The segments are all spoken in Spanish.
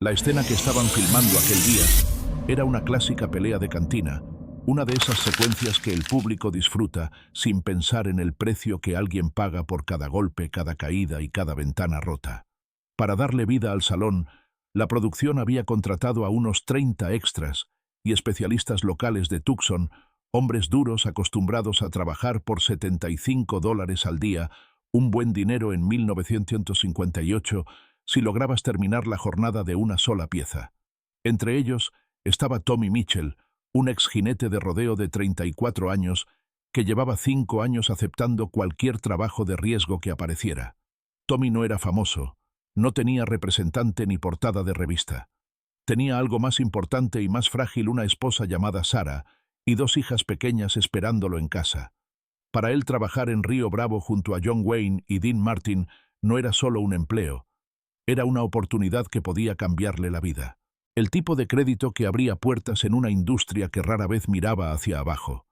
La escena que estaban filmando aquel día era una clásica pelea de cantina, una de esas secuencias que el público disfruta sin pensar en el precio que alguien paga por cada golpe, cada caída y cada ventana rota. Para darle vida al salón, la producción había contratado a unos 30 extras y especialistas locales de Tucson, hombres duros acostumbrados a trabajar por $75 al día, un buen dinero en 1958, si lograbas terminar la jornada de una sola pieza. Entre ellos estaba Tommy Mitchell, un ex jinete de rodeo de 34 años que llevaba 5 años aceptando cualquier trabajo de riesgo que apareciera. Tommy no era famoso, no tenía representante ni portada de revista. Tenía algo más importante y más frágil, una esposa llamada Sarah y 2 hijas pequeñas esperándolo en casa. Para él trabajar en Río Bravo junto a John Wayne y Dean Martin no era solo un empleo, era una oportunidad que podía cambiarle la vida. El tipo de crédito que abría puertas en una industria que rara vez miraba hacia abajo.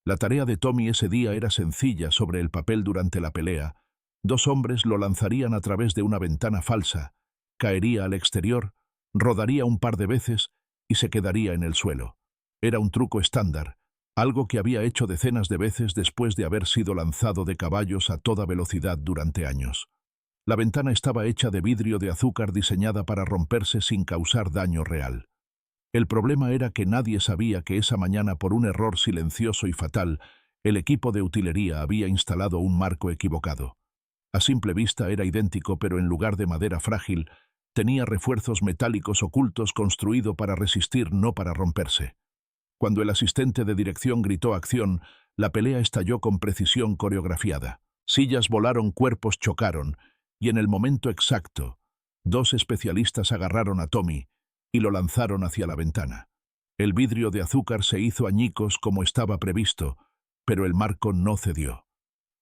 La tarea de Tommy ese día era sencilla sobre el papel. Durante la pelea, 2 hombres lo lanzarían a través de una ventana falsa, caería al exterior, rodaría un par de veces y se quedaría en el suelo. Era un truco estándar, algo que había hecho decenas de veces después de haber sido lanzado de caballos a toda velocidad durante años. La ventana estaba hecha de vidrio de azúcar diseñada para romperse sin causar daño real. El problema era que nadie sabía que esa mañana, por un error silencioso y fatal, el equipo de utilería había instalado un marco equivocado. A simple vista era idéntico, pero en lugar de madera frágil, tenía refuerzos metálicos ocultos construido para resistir, no para romperse. Cuando el asistente de dirección gritó acción, la pelea estalló con precisión coreografiada. Sillas volaron, cuerpos chocaron, y en el momento exacto, 2 especialistas agarraron a Tommy y lo lanzaron hacia la ventana. El vidrio de azúcar se hizo añicos como estaba previsto, pero el marco no cedió.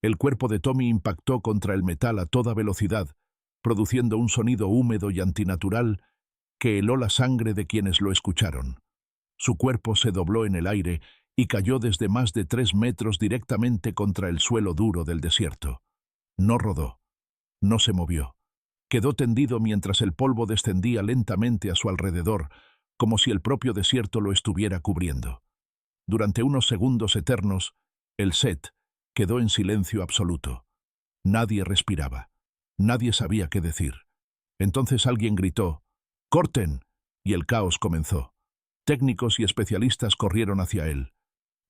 El cuerpo de Tommy impactó contra el metal a toda velocidad, produciendo un sonido húmedo y antinatural que heló la sangre de quienes lo escucharon. Su cuerpo se dobló en el aire y cayó desde más de 3 metros directamente contra el suelo duro del desierto. No rodó. No se movió. Quedó tendido mientras el polvo descendía lentamente a su alrededor, como si el propio desierto lo estuviera cubriendo. Durante unos segundos eternos, el set quedó en silencio absoluto. Nadie respiraba. Nadie sabía qué decir. Entonces alguien gritó, «¡Corten!», y el caos comenzó. Técnicos y especialistas corrieron hacia él.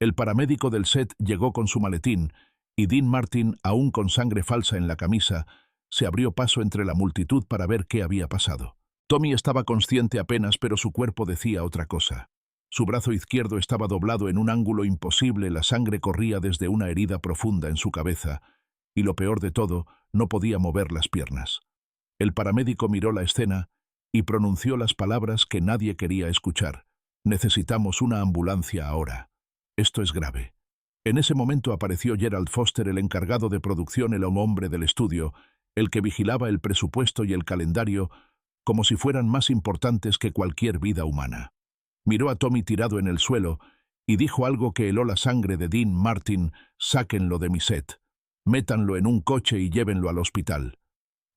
El paramédico del set llegó con su maletín, y Dean Martin, aún con sangre falsa en la camisa, se abrió paso entre la multitud para ver qué había pasado. Tommy estaba consciente apenas, pero su cuerpo decía otra cosa. Su brazo izquierdo estaba doblado en un ángulo imposible, la sangre corría desde una herida profunda en su cabeza, y lo peor de todo, no podía mover las piernas. El paramédico miró la escena y pronunció las palabras que nadie quería escuchar. «Necesitamos una ambulancia ahora. Esto es grave». En ese momento apareció Gerald Foster, el encargado de producción, el hombre del estudio, el que vigilaba el presupuesto y el calendario como si fueran más importantes que cualquier vida humana. Miró a Tommy tirado en el suelo y dijo algo que heló la sangre de Dean Martin: «Sáquenlo de mi set, métanlo en un coche y llévenlo al hospital.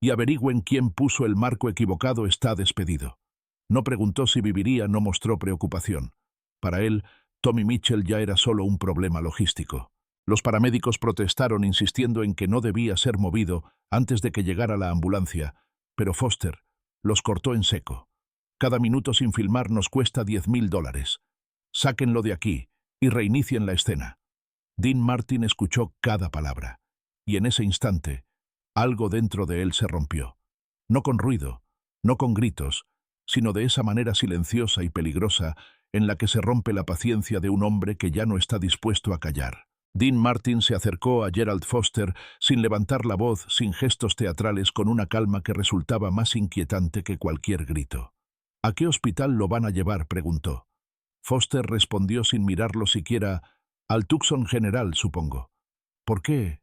Y averigüen quién puso el marco equivocado, está despedido». No preguntó si viviría, no mostró preocupación. Para él, Tommy Mitchell ya era solo un problema logístico. Los paramédicos protestaron insistiendo en que no debía ser movido antes de que llegara la ambulancia, pero Foster los cortó en seco. «Cada minuto sin filmar nos cuesta $10,000. Sáquenlo de aquí y reinicien la escena». Dean Martin escuchó cada palabra, y en ese instante, algo dentro de él se rompió. No con ruido, no con gritos, sino de esa manera silenciosa y peligrosa en la que se rompe la paciencia de un hombre que ya no está dispuesto a callar. Dean Martin se acercó a Gerald Foster sin levantar la voz, sin gestos teatrales, con una calma que resultaba más inquietante que cualquier grito. «¿A qué hospital lo van a llevar?», preguntó. Foster respondió sin mirarlo siquiera. «Al Tucson General, supongo». «¿Por qué?».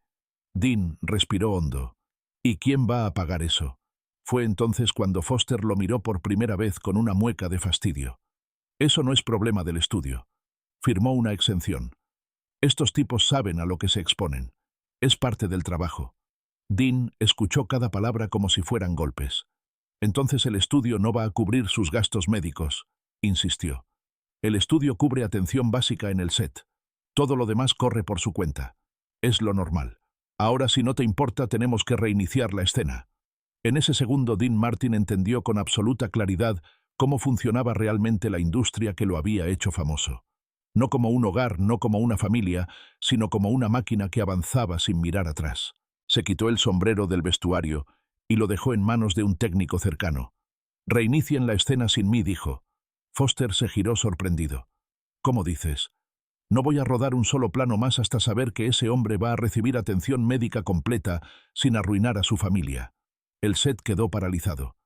Dean respiró hondo. «¿Y quién va a pagar eso?». Fue entonces cuando Foster lo miró por primera vez con una mueca de fastidio. «Eso no es problema del estudio. Firmó una exención. Estos tipos saben a lo que se exponen. Es parte del trabajo». Dean escuchó cada palabra como si fueran golpes. Entonces el estudio no va a cubrir sus gastos médicos, insistió. El estudio cubre atención básica en el set. Todo lo demás corre por su cuenta. Es lo normal. Ahora, si no te importa, tenemos que reiniciar la escena. En ese segundo, Dean Martin entendió con absoluta claridad cómo funcionaba realmente la industria que lo había hecho famoso. No como un hogar, no como una familia, sino como una máquina que avanzaba sin mirar atrás. Se quitó el sombrero del vestuario y lo dejó en manos de un técnico cercano. «Reinicien la escena sin mí», dijo. Foster se giró sorprendido. «¿Cómo dices? No voy a rodar un solo plano más hasta saber que ese hombre va a recibir atención médica completa sin arruinar a su familia». El set quedó paralizado.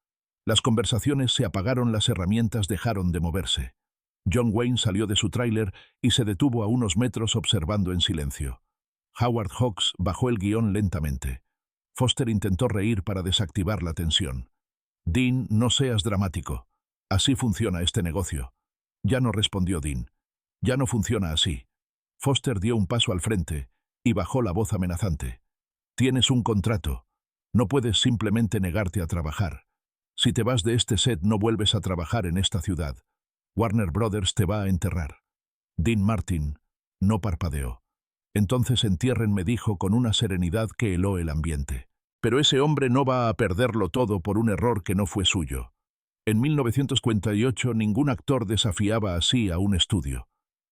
Las conversaciones se apagaron, las herramientas dejaron de moverse. John Wayne salió de su tráiler y se detuvo a unos metros observando en silencio. Howard Hawks bajó el guión lentamente. Foster intentó reír para desactivar la tensión. «Dean, no seas dramático. Así funciona este negocio». «Ya no», respondió Dean. «Ya no funciona así». Foster dio un paso al frente y bajó la voz amenazante. «Tienes un contrato. No puedes simplemente negarte a trabajar. Si te vas de este set, no vuelves a trabajar en esta ciudad. Warner Brothers te va a enterrar». Dean Martin no parpadeó. «Entonces entiérrenme», dijo con una serenidad que heló el ambiente. Pero ese hombre no va a perderlo todo por un error que no fue suyo. En 1948 ningún actor desafiaba así a un estudio.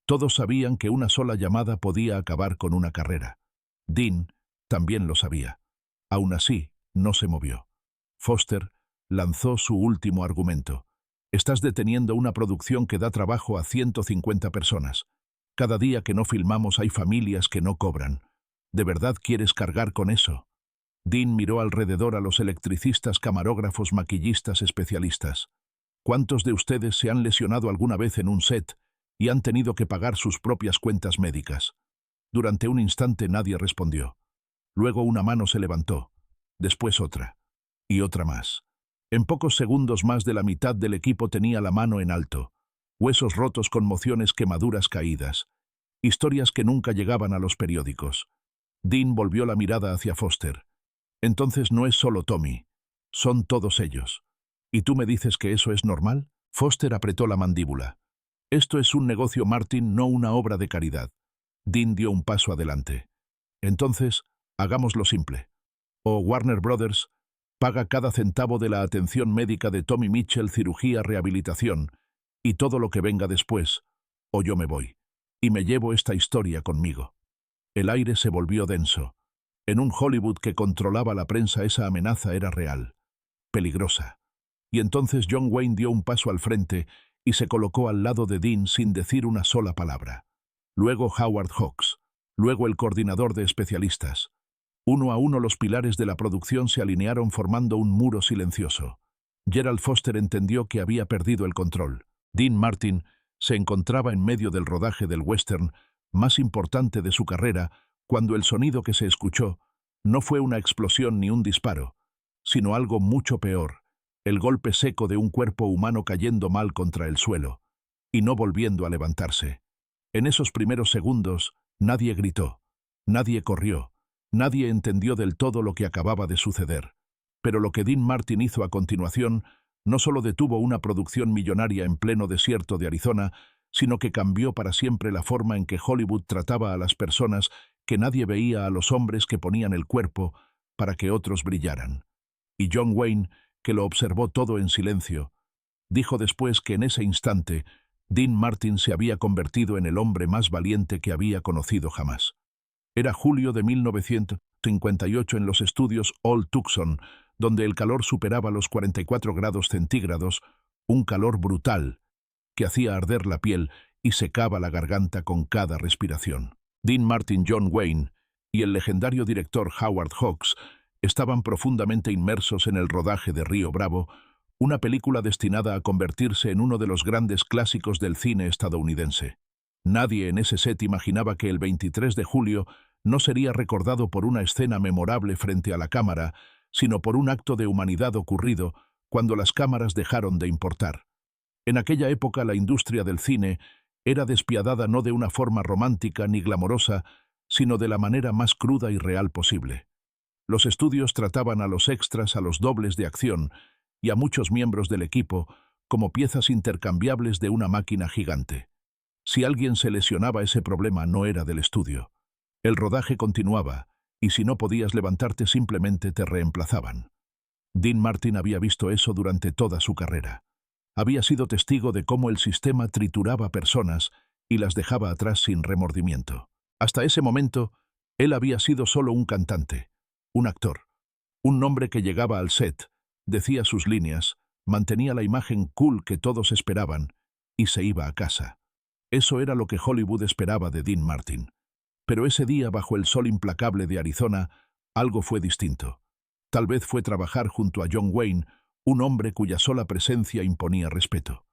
Todos sabían que una sola llamada podía acabar con una carrera. Dean también lo sabía. Aún así, no se movió. Foster lanzó su último argumento. «Estás deteniendo una producción que da trabajo a 150 personas. Cada día que no filmamos hay familias que no cobran. ¿De verdad quieres cargar con eso?» Dean miró alrededor a los electricistas, camarógrafos, maquillistas, especialistas. «¿Cuántos de ustedes se han lesionado alguna vez en un set y han tenido que pagar sus propias cuentas médicas?» Durante un instante nadie respondió. Luego una mano se levantó, después otra, y otra más. En pocos segundos más de la mitad del equipo tenía la mano en alto. Huesos rotos, conmociones, quemaduras, caídas. Historias que nunca llegaban a los periódicos. Dean volvió la mirada hacia Foster. «Entonces no es solo Tommy. Son todos ellos. ¿Y tú me dices que eso es normal?» Foster apretó la mandíbula. «Esto es un negocio, Martin, no una obra de caridad». Dean dio un paso adelante. «Entonces, hagámoslo simple. O Warner Brothers paga cada centavo de la atención médica de Tommy Mitchell, cirugía, rehabilitación, y todo lo que venga después, o yo me voy. Y me llevo esta historia conmigo». El aire se volvió denso. En un Hollywood que controlaba la prensa, esa amenaza era real, peligrosa. Y entonces John Wayne dio un paso al frente y se colocó al lado de Dean sin decir una sola palabra. Luego Howard Hawks, luego el coordinador de especialistas. Uno a uno los pilares de la producción se alinearon formando un muro silencioso. Gerald Foster entendió que había perdido el control. Dean Martin se encontraba en medio del rodaje del western más importante de su carrera cuando el sonido que se escuchó no fue una explosión ni un disparo, sino algo mucho peor, el golpe seco de un cuerpo humano cayendo mal contra el suelo y no volviendo a levantarse. En esos primeros segundos nadie gritó, nadie corrió, nadie entendió del todo lo que acababa de suceder. Pero lo que Dean Martin hizo a continuación no solo detuvo una producción millonaria en pleno desierto de Arizona, sino que cambió para siempre la forma en que Hollywood trataba a las personas, que nadie veía a los hombres que ponían el cuerpo para que otros brillaran. Y John Wayne, que lo observó todo en silencio, dijo después que en ese instante Dean Martin se había convertido en el hombre más valiente que había conocido jamás. Era julio de 1958 en los estudios Old Tucson, donde el calor superaba los 44 grados centígrados, un calor brutal que hacía arder la piel y secaba la garganta con cada respiración. Dean Martin, John Wayne y el legendario director Howard Hawks estaban profundamente inmersos en el rodaje de Río Bravo, una película destinada a convertirse en uno de los grandes clásicos del cine estadounidense. Nadie en ese set imaginaba que el 23 de julio no sería recordado por una escena memorable frente a la cámara, sino por un acto de humanidad ocurrido cuando las cámaras dejaron de importar. En aquella época la industria del cine era despiadada no de una forma romántica ni glamorosa, sino de la manera más cruda y real posible. Los estudios trataban a los extras, a los dobles de acción, y a muchos miembros del equipo como piezas intercambiables de una máquina gigante. Si alguien se lesionaba, ese problema no era del estudio. El rodaje continuaba, y si no podías levantarte simplemente te reemplazaban. Dean Martin había visto eso durante toda su carrera. Había sido testigo de cómo el sistema trituraba personas y las dejaba atrás sin remordimiento. Hasta ese momento, él había sido solo un cantante, un actor, un nombre que llegaba al set, decía sus líneas, mantenía la imagen cool que todos esperaban y se iba a casa. Eso era lo que Hollywood esperaba de Dean Martin. Pero ese día, bajo el sol implacable de Arizona, algo fue distinto. Tal vez fue trabajar junto a John Wayne, un hombre cuya sola presencia imponía respeto.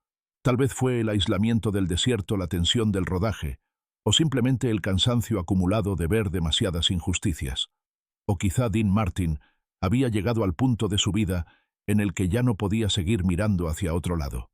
Tal vez fue el aislamiento del desierto, la tensión del rodaje, o simplemente el cansancio acumulado de ver demasiadas injusticias. O quizá Dean Martin había llegado al punto de su vida en el que ya no podía seguir mirando hacia otro lado.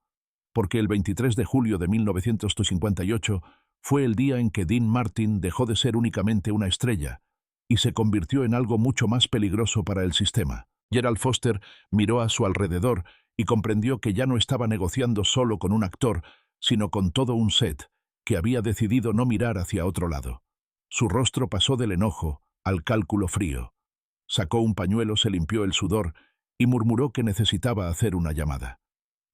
Porque el 23 de julio de 1958 fue el día en que Dean Martin dejó de ser únicamente una estrella y se convirtió en algo mucho más peligroso para el sistema. Gerald Foster miró a su alrededor y comprendió que ya no estaba negociando solo con un actor, sino con todo un set que había decidido no mirar hacia otro lado. Su rostro pasó del enojo al cálculo frío. Sacó un pañuelo, se limpió el sudor y murmuró que necesitaba hacer una llamada.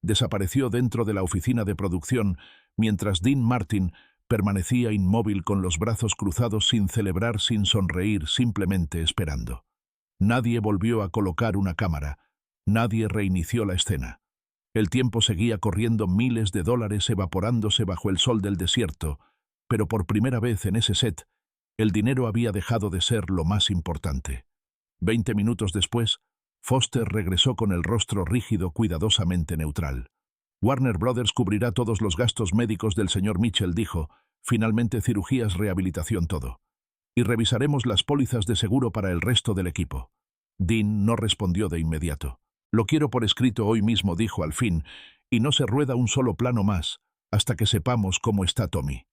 Desapareció dentro de la oficina de producción mientras Dean Martin permanecía inmóvil con los brazos cruzados, sin celebrar, sin sonreír, simplemente esperando. Nadie volvió a colocar una cámara. Nadie reinició la escena. El tiempo seguía corriendo, miles de dólares evaporándose bajo el sol del desierto, pero por primera vez en ese set, el dinero había dejado de ser lo más importante. 20 minutos después, Foster regresó con el rostro rígido, cuidadosamente neutral. Warner Brothers cubrirá todos los gastos médicos del señor Mitchell, dijo. Finalmente, cirugías, rehabilitación, todo. Y revisaremos las pólizas de seguro para el resto del equipo. Dean no respondió de inmediato. Lo quiero por escrito hoy mismo, dijo al fin, y no se rueda un solo plano más hasta que sepamos cómo está Tommy.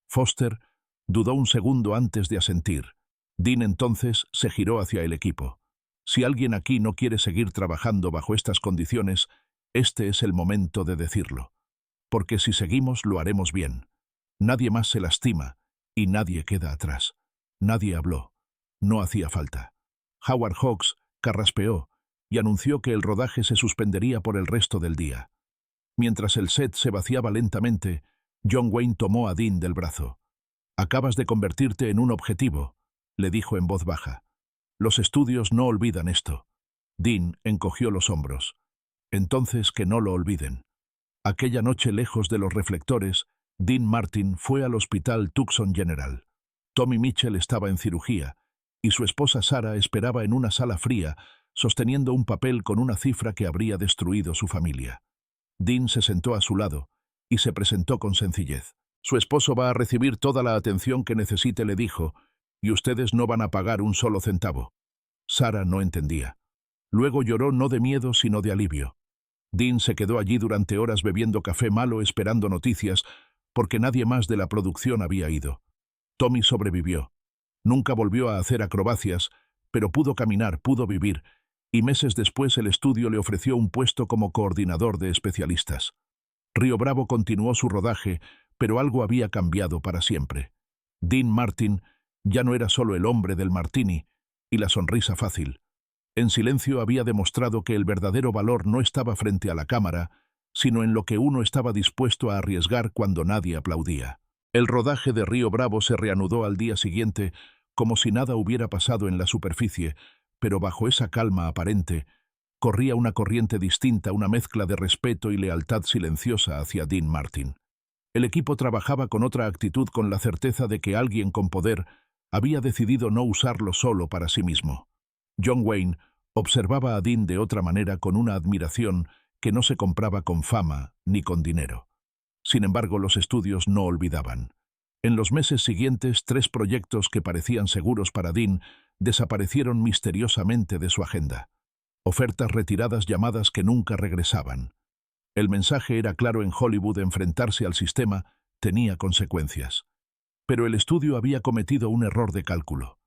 Foster dudó un segundo antes de asentir. Dean entonces se giró hacia el equipo. Si alguien aquí no quiere seguir trabajando bajo estas condiciones, este es el momento de decirlo. Porque si seguimos, lo haremos bien. Nadie más se lastima y nadie queda atrás. Nadie habló. No hacía falta. Howard Hawks carraspeó y anunció que el rodaje se suspendería por el resto del día. Mientras el set se vaciaba lentamente, John Wayne tomó a Dean del brazo. «Acabas de convertirte en un objetivo», le dijo en voz baja. «Los estudios no olvidan esto». Dean encogió los hombros. «Entonces que no lo olviden». Aquella noche, lejos de los reflectores, Dean Martin fue al hospital Tucson General. Tommy Mitchell estaba en cirugía, y su esposa Sarah esperaba en una sala fría, sosteniendo un papel con una cifra que habría destruido su familia. Dean se sentó a su lado y se presentó con sencillez. «Su esposo va a recibir toda la atención que necesite», le dijo, «y ustedes no van a pagar un solo centavo». Sarah no entendía. Luego lloró, no de miedo, sino de alivio. Dean se quedó allí durante horas bebiendo café malo, esperando noticias, porque nadie más de la producción había ido. Tommy sobrevivió. Nunca volvió a hacer acrobacias, pero pudo caminar, pudo vivir, y meses después el estudio le ofreció un puesto como coordinador de especialistas. Río Bravo continuó su rodaje, pero algo había cambiado para siempre. Dean Martin ya no era solo el hombre del martini y la sonrisa fácil. En silencio había demostrado que el verdadero valor no estaba frente a la cámara, sino en lo que uno estaba dispuesto a arriesgar cuando nadie aplaudía. El rodaje de Río Bravo se reanudó al día siguiente, como si nada hubiera pasado en la superficie, pero bajo esa calma aparente, corría una corriente distinta, una mezcla de respeto y lealtad silenciosa hacia Dean Martin. El equipo trabajaba con otra actitud, con la certeza de que alguien con poder había decidido no usarlo solo para sí mismo. John Wayne observaba a Dean de otra manera, con una admiración que no se compraba con fama ni con dinero. Sin embargo, los estudios no olvidaban. En los meses siguientes, 3 proyectos que parecían seguros para Dean desaparecieron misteriosamente de su agenda. Ofertas retiradas, llamadas que nunca regresaban. El mensaje era claro en Hollywood: enfrentarse al sistema tenía consecuencias. Pero el estudio había cometido un error de cálculo.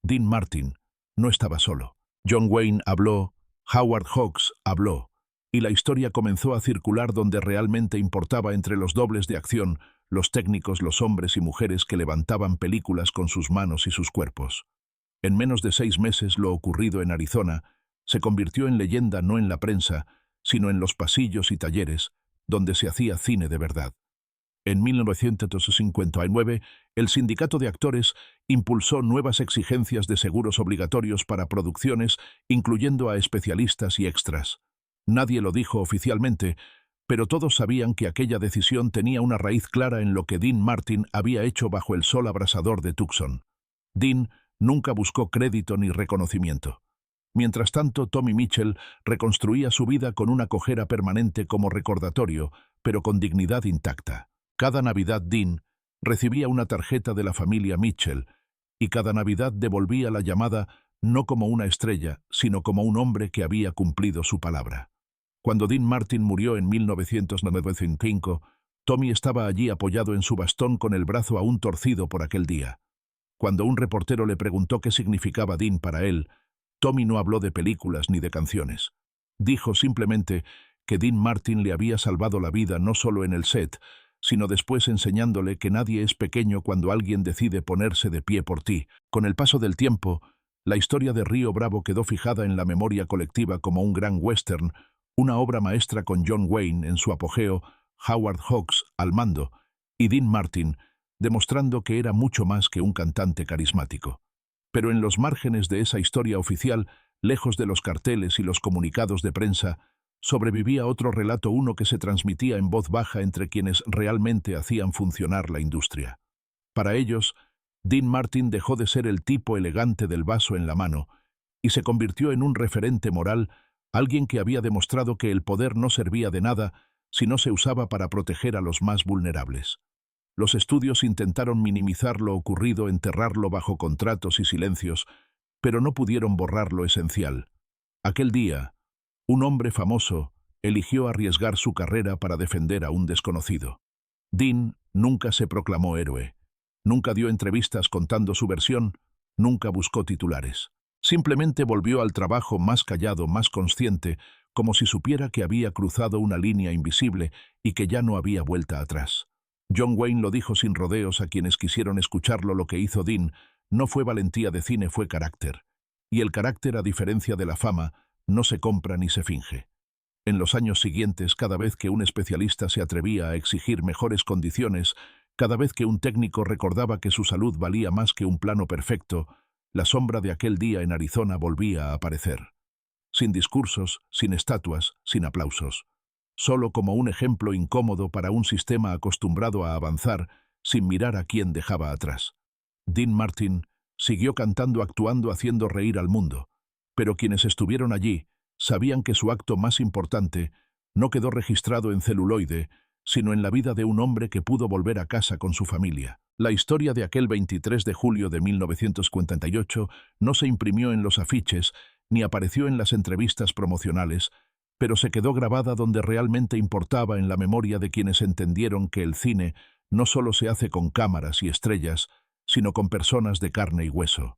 Dean Martin no estaba solo. John Wayne habló, Howard Hawks habló, y la historia comenzó a circular donde realmente importaba entre los dobles de acción, los técnicos, los hombres y mujeres que levantaban películas con sus manos y sus cuerpos. En menos de 6 meses lo ocurrido en Arizona se convirtió en leyenda no en la prensa, sino en los pasillos y talleres, donde se hacía cine de verdad. En 1959, el sindicato de actores impulsó nuevas exigencias de seguros obligatorios para producciones, incluyendo a especialistas y extras. Nadie lo dijo oficialmente, pero todos sabían que aquella decisión tenía una raíz clara en lo que Dean Martin había hecho bajo el sol abrasador de Tucson. Dean nunca buscó crédito ni reconocimiento. Mientras tanto, Tommy Mitchell reconstruía su vida con una cojera permanente como recordatorio, pero con dignidad intacta. Cada Navidad Dean recibía una tarjeta de la familia Mitchell, y cada Navidad devolvía la llamada no como una estrella, sino como un hombre que había cumplido su palabra. Cuando Dean Martin murió en 1995, Tommy estaba allí apoyado en su bastón con el brazo aún torcido por aquel día. Cuando un reportero le preguntó qué significaba Dean para él, Tommy no habló de películas ni de canciones. Dijo simplemente que Dean Martin le había salvado la vida no solo en el set, sino después enseñándole que nadie es pequeño cuando alguien decide ponerse de pie por ti. Con el paso del tiempo, la historia de Río Bravo quedó fijada en la memoria colectiva como un gran western, una obra maestra con John Wayne en su apogeo, Howard Hawks al mando, y Dean Martin, demostrando que era mucho más que un cantante carismático. Pero en los márgenes de esa historia oficial, lejos de los carteles y los comunicados de prensa, sobrevivía otro relato, uno que se transmitía en voz baja entre quienes realmente hacían funcionar la industria. Para ellos, Dean Martin dejó de ser el tipo elegante del vaso en la mano y se convirtió en un referente moral, alguien que había demostrado que el poder no servía de nada si no se usaba para proteger a los más vulnerables. Los estudios intentaron minimizar lo ocurrido, enterrarlo bajo contratos y silencios, pero no pudieron borrar lo esencial. Aquel día, un hombre famoso eligió arriesgar su carrera para defender a un desconocido. Dean nunca se proclamó héroe, nunca dio entrevistas contando su versión, nunca buscó titulares. Simplemente volvió al trabajo más callado, más consciente, como si supiera que había cruzado una línea invisible y que ya no había vuelta atrás. John Wayne lo dijo sin rodeos a quienes quisieron escucharlo: lo que hizo Dean no fue valentía de cine, fue carácter. Y el carácter, a diferencia de la fama, no se compra ni se finge. En los años siguientes, cada vez que un especialista se atrevía a exigir mejores condiciones, cada vez que un técnico recordaba que su salud valía más que un plano perfecto, la sombra de aquel día en Arizona volvía a aparecer. Sin discursos, sin estatuas, sin aplausos. Solo como un ejemplo incómodo para un sistema acostumbrado a avanzar sin mirar a quién dejaba atrás. Dean Martin siguió cantando, actuando, haciendo reír al mundo, pero quienes estuvieron allí sabían que su acto más importante no quedó registrado en celuloide, sino en la vida de un hombre que pudo volver a casa con su familia. La historia de aquel 23 de julio de 1958 no se imprimió en los afiches ni apareció en las entrevistas promocionales, pero se quedó grabada donde realmente importaba, en la memoria de quienes entendieron que el cine no solo se hace con cámaras y estrellas, sino con personas de carne y hueso.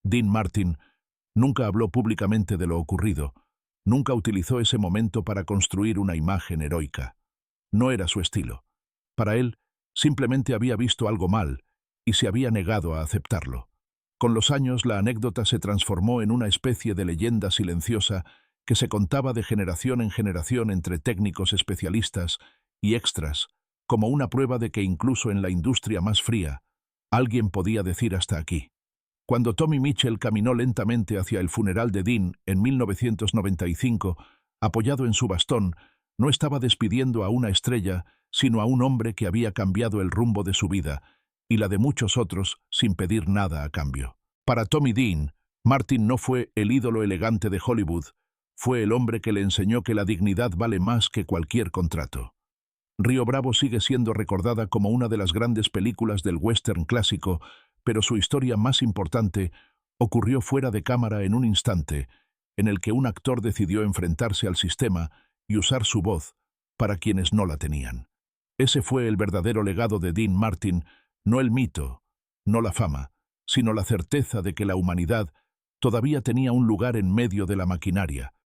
Dean Martin nunca habló públicamente de lo ocurrido, nunca utilizó ese momento para construir una imagen heroica. No era su estilo. Para él, simplemente había visto algo mal y se había negado a aceptarlo. Con los años, la anécdota se transformó en una especie de leyenda silenciosa que se contaba de generación en generación entre técnicos, especialistas y extras, como una prueba de que incluso en la industria más fría, alguien podía decir hasta aquí. Cuando Tommy Mitchell caminó lentamente hacia el funeral de Dean en 1995, apoyado en su bastón, no estaba despidiendo a una estrella, sino a un hombre que había cambiado el rumbo de su vida y la de muchos otros sin pedir nada a cambio. Para Tommy, Dean Martin no fue el ídolo elegante de Hollywood, fue el hombre que le enseñó que la dignidad vale más que cualquier contrato. Río Bravo sigue siendo recordada como una de las grandes películas del western clásico, pero su historia más importante ocurrió fuera de cámara, en un instante en el que un actor decidió enfrentarse al sistema y usar su voz para quienes no la tenían. Ese fue el verdadero legado de Dean Martin, no el mito, no la fama, sino la certeza de que la humanidad todavía tenía un lugar en medio de la maquinaria,